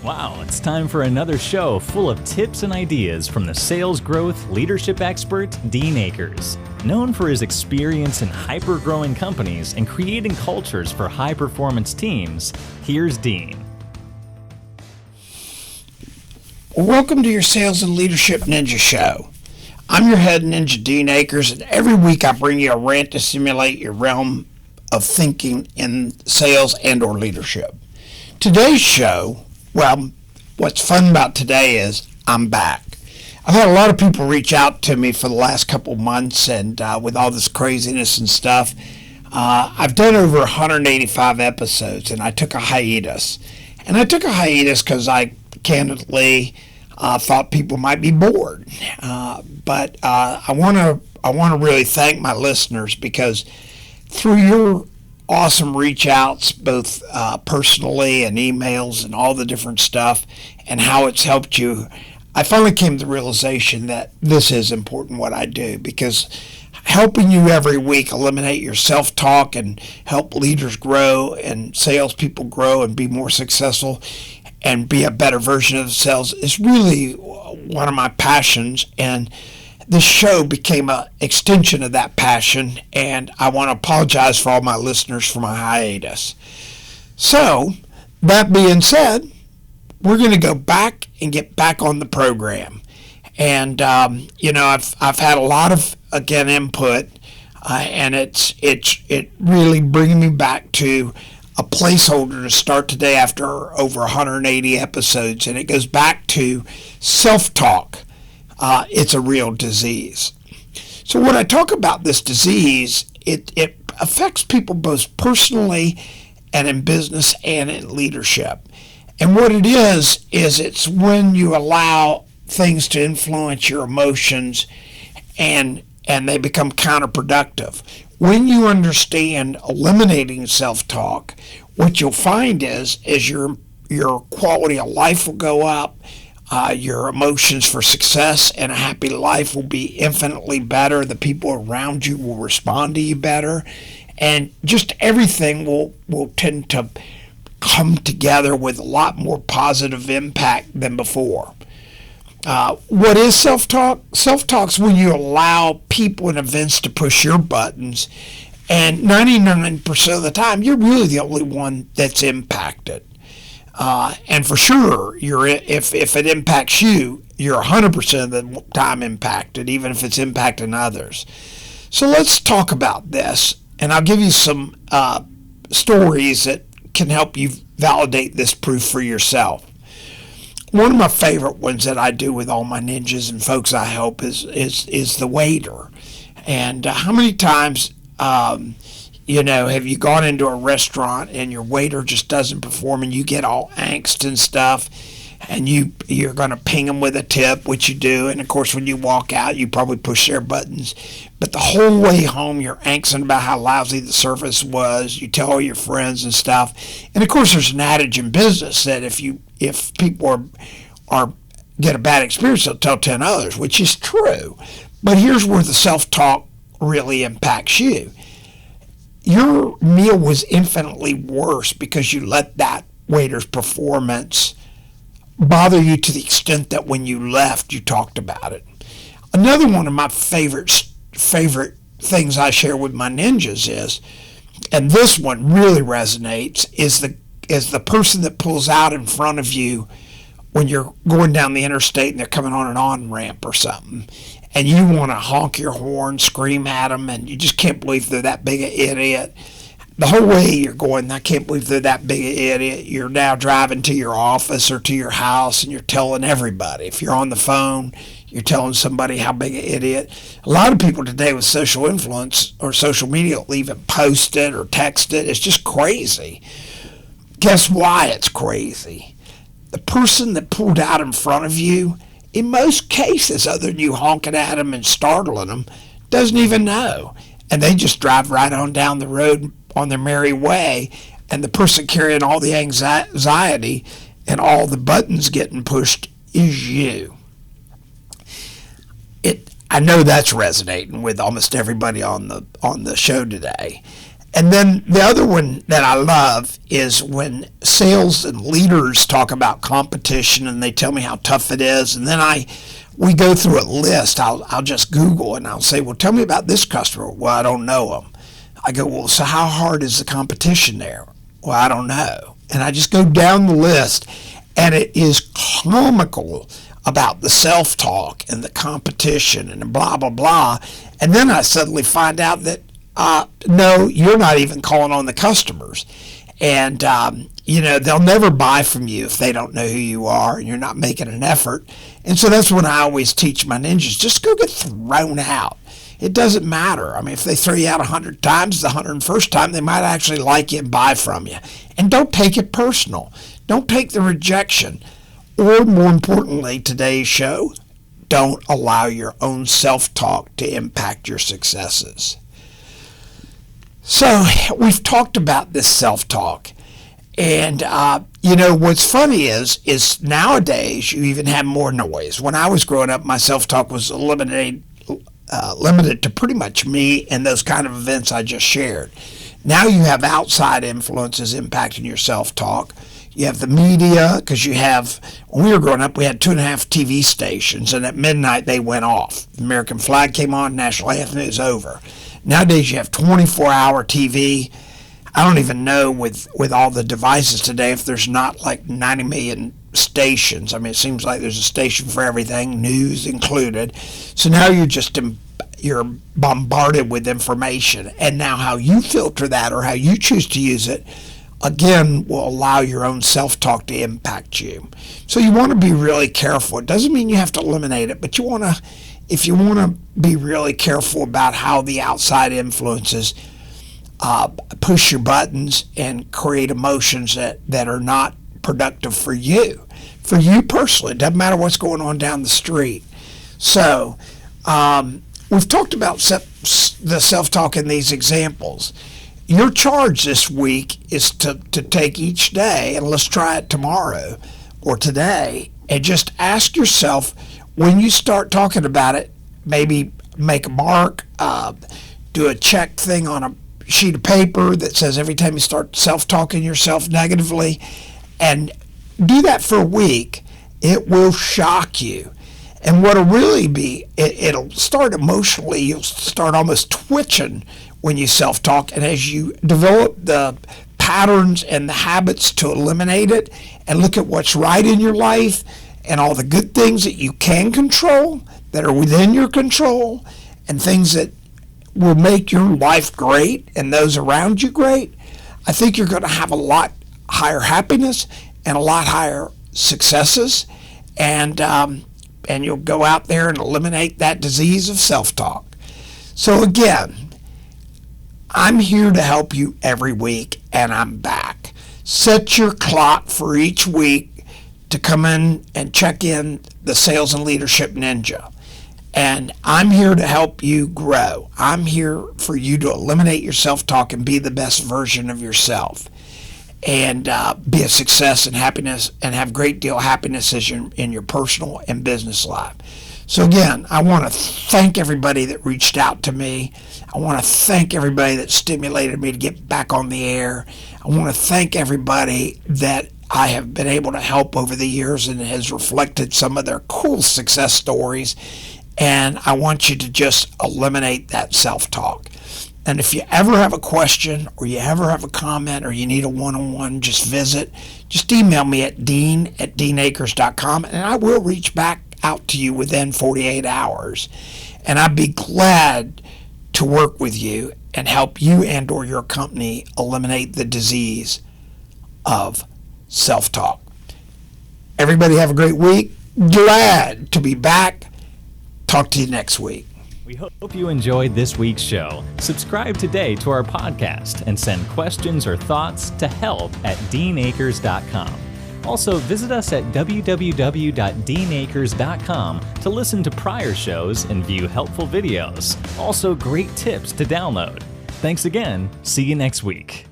Wow, it's time for another show full of tips and ideas from the sales growth leadership expert, Dean Akers. Known for his experience in hyper-growing companies and creating cultures for high-performance teams, here's Dean. Welcome to your Sales and Leadership Ninja Show. I'm your head ninja, Dean Akers, and every week I bring you a rant to simulate your realm of thinking in sales and or leadership. Today's show, well, what's fun about today is I'm back. I've had a lot of people reach out to me for the last couple months, and with all this craziness and stuff, I've done over 185 episodes, and I took a hiatus. And I took a hiatus because I candidly thought people might be bored. But I want to really thank my listeners, because through your awesome reach outs, both personally and emails and all the different stuff, and how it's helped you, I finally came to the realization that this is important what I do, because helping you every week eliminate your self-talk and help leaders grow and salespeople grow and be more successful and be a better version of themselves is really one of my passions. And this show became an extension of that passion, and I want to apologize for all my listeners for my hiatus. So, that being said, we're going to go back and get back on the program. And, I've had a lot of, again, input, and it really bringing me back to a placeholder to start today after over 180 episodes, and it goes back to self-talk. It's a real disease. So when I talk about this disease, it affects people both personally and in business and in leadership. And what it is it's when you allow things to influence your emotions and they become counterproductive. When you understand eliminating self-talk, what you'll find is your quality of life will go up. Your emotions for success and a happy life will be infinitely better. The people around you will respond to you better. And just everything will tend to come together with a lot more positive impact than before. What is self-talk? Self-talk's when you allow people and events to push your buttons, and 99% of the time, you're really the only one that's impacted. And for sure, if it impacts you, you're 100% of the time impacted, even if it's impacting others. So let's talk about this, and I'll give you some stories that can help you validate this proof for yourself. One of my favorite ones that I do with all my ninjas and folks I help is the waiter. And how many times have you gone into a restaurant and your waiter just doesn't perform and you get all angst and stuff, and you're going to ping them with a tip, which you do, and of course when you walk out you probably push their buttons, but the whole way home you're angsting about how lousy the service was. You tell all your friends and stuff, and of course there's an adage in business that if people are get a bad experience, they'll tell 10 others, which is true. But here's where the self-talk really impacts you. Your meal was infinitely worse because you let that waiter's performance bother you to the extent that when you left, you talked about it. Another one of my favorite things I share with my ninjas is, and this one really resonates, is the person that pulls out in front of you when you're going down the interstate and they're coming on an on-ramp or something, and you want to honk your horn, scream at them, and you just can't believe they're that big an idiot. The whole way you're going, I can't believe they're that big an idiot. You're now driving to your office or to your house, and you're telling everybody. If you're on the phone, you're telling somebody how big an idiot. A lot of people today with social influence or social media will even post it or text it. It's just crazy. Guess why it's crazy? The person that pulled out in front of you, in most cases, other than you honking at them and startling them, doesn't even know. And they just drive right on down the road on their merry way, and the person carrying all the anxiety and all the buttons getting pushed is you. I know that's resonating with almost everybody on the show today. And then the other one that I love is when sales and leaders talk about competition and they tell me how tough it is. And then we go through a list. I'll just Google and I'll say, well, tell me about this customer. Well, I don't know them. I go, well, so how hard is the competition there? Well, I don't know. And I just go down the list, and it is comical about the self-talk and the competition and blah, blah, blah. And then I suddenly find out that, no, you're not even calling on the customers. And, they'll never buy from you if they don't know who you are and you're not making an effort. And so that's when I always teach my ninjas, just go get thrown out. It doesn't matter. I mean, if they throw you out 100 times, the 101st time, they might actually like you and buy from you. And don't take it personal. Don't take the rejection. Or more importantly, today's show, don't allow your own self-talk to impact your successes. So we've talked about this self-talk. And, what's funny is nowadays you even have more noise. When I was growing up, my self-talk was limited to pretty much me and those kind of events I just shared. Now you have outside influences impacting your self-talk. You have the media, because when we were growing up, we had 2.5 TV stations, and at midnight they went off. The American flag came on, national anthem, it was over. Nowadays you have 24-hour TV. I don't even know with all the devices today if there's not like 90 million stations. I mean, it seems like there's a station for everything, news included. So now you're bombarded with information. And now how you filter that or how you choose to use it, again, will allow your own self-talk to impact you. So you want to be really careful. It doesn't mean you have to eliminate it, but if you want to be really careful about how the outside influences push your buttons and create emotions that are not productive for you personally. It doesn't matter what's going on down the street. So we've talked about the self-talk in these examples. Your charge this week is to take each day, and let's try it tomorrow or today, and just ask yourself, when you start talking about it, maybe make a mark, do a check thing on a sheet of paper that says every time you start self-talking yourself negatively, and do that for a week. It will shock you. And what'll really be, it'll start emotionally, you'll start almost twitching when you self-talk, and as you develop the patterns and the habits to eliminate it and look at what's right in your life and all the good things that you can control, that are within your control, and things that will make your life great and those around you great, I think you're going to have a lot higher happiness and a lot higher successes, and you'll go out there and eliminate that disease of self-talk. So again, I'm here to help you every week, and I'm back. Set your clock for each week to come in and check in the Sales and Leadership Ninja. And I'm here to help you grow. I'm here for you to eliminate your self-talk and be the best version of yourself, and be a success and happiness, and have great deal of happiness in your personal and business life. So again, I want to thank everybody that reached out to me. I want to thank everybody that stimulated me to get back on the air. I want to thank everybody that I have been able to help over the years and has reflected some of their cool success stories. And I want you to just eliminate that self-talk. And if you ever have a question, or you ever have a comment, or you need a one-on-one, just email me at dean@deanakers.com, and I will reach back out to you within 48 hours. And I'd be glad to work with you and help you and or your company eliminate the disease of self-talk. Everybody have a great week. Glad to be back. Talk to you next week. We hope you enjoyed this week's show. Subscribe today to our podcast and send questions or thoughts to help@deanakers.com. Also, visit us at www.deanakers.com to listen to prior shows and view helpful videos. Also, great tips to download. Thanks again. See you next week.